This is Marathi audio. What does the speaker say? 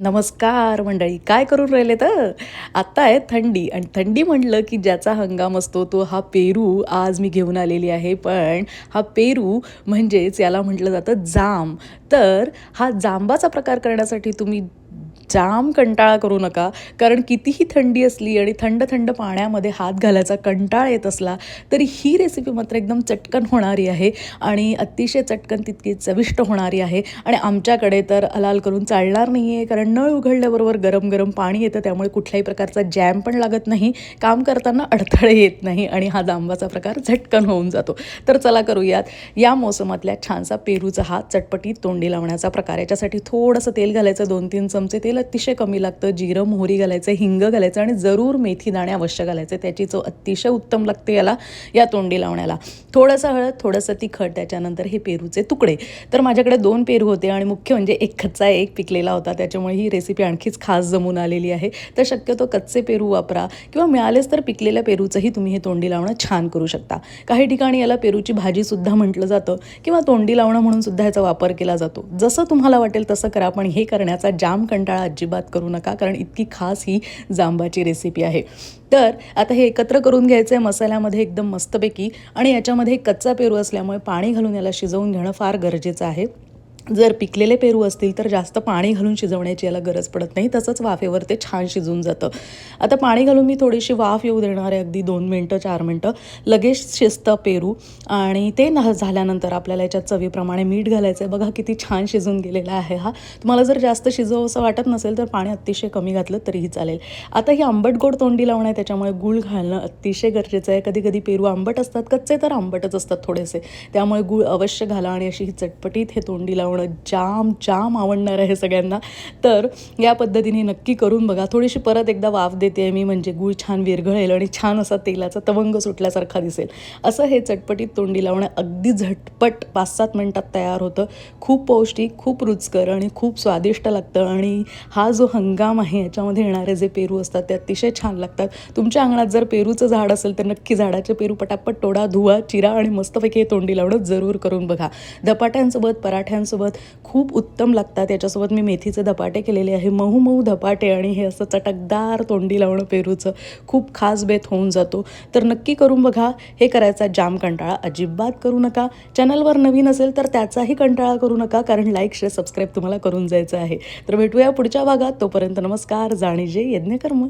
नमस्कार मंडळी, काय करून राहिले तर आत्ता आहे थंडी आणि थंडी म्हटलं की ज्याचा हंगाम असतो तो हा पेरू आज मी घेऊन आलेली आहे. पण हा पेरू म्हणजेच याला म्हटलं जातं जाम. तर हा जांबाचा प्रकार करण्यासाठी तुम्ही जाम कंटाळा करू नका. कारण कितीही थंडी असली आणि थंड थंड पाण्यामध्ये हात घालायचा कंटाळा येत असला तरी ही रेसिपी मात्र एकदम चटकन होणारी आहे आणि अतिशय चटकन तितकी चविष्ट होणारी आहे. आणि आमच्याकडे तर अलाल करून चालणार नाही आहे, कारण नळ उघडल्याबरोबर गरम गरम पाणी येतं, त्यामुळे कुठल्याही प्रकारचा जॅम पण लागत नाही, काम करताना अडथळे येत नाही आणि हा जांबाचा प्रकार झटकन होऊन जातो. तर चला करूयात या मोसमातल्या छानसा पेरूचा हा चटपटीत तोंडी लावण्याचा प्रकार. याच्यासाठी थोडंसं तेल घालायचं, 2-3 चमचे तेल अतिशय कमी लागतं. जिरं मोहरी घालायचं, हिंग घालायचं आणि जरूर मेथी दाणे अवश्य घालायचे. त्याची चव अतिशय उत्तम लागते या तोंडी लावण्याला. थोडंसं हळद, थोडंसं तिखट, त्याच्यानंतर हे पेरूचे तुकडे. तर माझ्याकडे 2 पेरू होते आणि मुख्य म्हणजे एक कच्चा एक पिकलेला होता, त्याच्यामुळे ही रेसिपी आणखीच खास जमून आलेली आहे. तर शक्यतो कच्चे पेरू वापरा किंवा मिळालेच तर पिकलेल्या पेरूचंही तुम्ही हे तोंडी लावणं छान करू शकता. काही ठिकाणी याला पेरूची भाजीसुद्धा म्हटलं जातं किंवा तोंडी लावणं म्हणून सुद्धा ह्याचा वापर केला जातो. जसं तुम्हाला वाटेल तसं करा, पण हे करण्याचा जाम कंटाळा अजिबात करू नका, कारण इतकी खास ही जांबाची रेसिपी आहे. तर आता हे एकत्र करून घ्यायचं आहे मसाल्यामध्ये एकदम मस्तपैकी. आणि याच्यामध्ये कच्चा पेरू असल्यामुळे पाणी घालून याला शिजवून घेणं फार गरजेचं आहे. जर पिकलेले पेरू असतील तर जास्त पाणी घालून शिजवण्याची याला गरज पडत नाही, तसंच वाफेवर ते छान शिजून जातं. आता पाणी घालून मी थोडीशी वाफ येऊ देणार आहे, अगदी 2 मिनटं 4 मिनटं. लगेच शिजतं पेरू. आणि ते झाल्यानंतर आपल्याला याच्यात चवीप्रमाणे मीठ घालायचं आहे. बघा किती छान शिजून गेलेला आहे हा. तुम्हाला जर जास्त शिजव असं वाटत नसेल तर पाणी अतिशय कमी घातलं तरीही चालेल. आता ही आंबट गोड तोंडी लावणं आहे, त्याच्यामुळे गूळ घालणं अतिशय गरजेचं आहे. कधी कधी पेरू आंबट असतात, कच्चे तर आंबटच असतात थोडेसे, त्यामुळे गूळ अवश्य घाला. आणि अशी ही चटपटीत हे तोंडी लावणं जाम जाम आवडणार आहे सगळ्यांना. तर या पद्धतीने नक्की करून बघा. थोडीशी परत एकदा वाफ देते आहे मी, म्हणजे गूळ छान विरघळेल आणि छान असा तेलाचा तवंग सुटल्यासारखा दिसेल. असं हे चटपटीत तोंडी लावणं अगदी झटपट 5-7 मिनटात तयार होतं. खूप पौष्टिक, खूप रुचकर आणि खूप स्वादिष्ट लागतं. आणि हा जो हंगाम आहे याच्यामध्ये येणारे जे पेरू असतात ते अतिशय छान लागतात. तुमच्या अंगणात जर पेरूचं झाड असेल तर नक्की झाडाचे पेरू पटापट तोडा, धुवा, चिरा आणि मस्तपैकी हे तोंडी लावणं जरूर करून बघा. धपाट्यांसोबत, पराठ्यांसोबत खूप उत्तम लागतात. याच्यासोबत मी मेथीचे धपाटे केलेले आहे, मऊ मऊ धपाटे. आणि हे असं चटकदार तोंडी लावणं पेरूचं खूप खास बेत होऊन जातो. तर नक्की करून बघा. हे करायचा जाम कंटाळा अजिबात करू नका. चॅनलवर नवीन असेल तर त्याचाही कंटाळा करू नका, कारण लाईक, शेअर, सबस्क्राईब तुम्हाला करून जायचं आहे. तर भेटूया पुढच्या भागात. तोपर्यंत नमस्कार. जाणीजे यज्ञकर्म.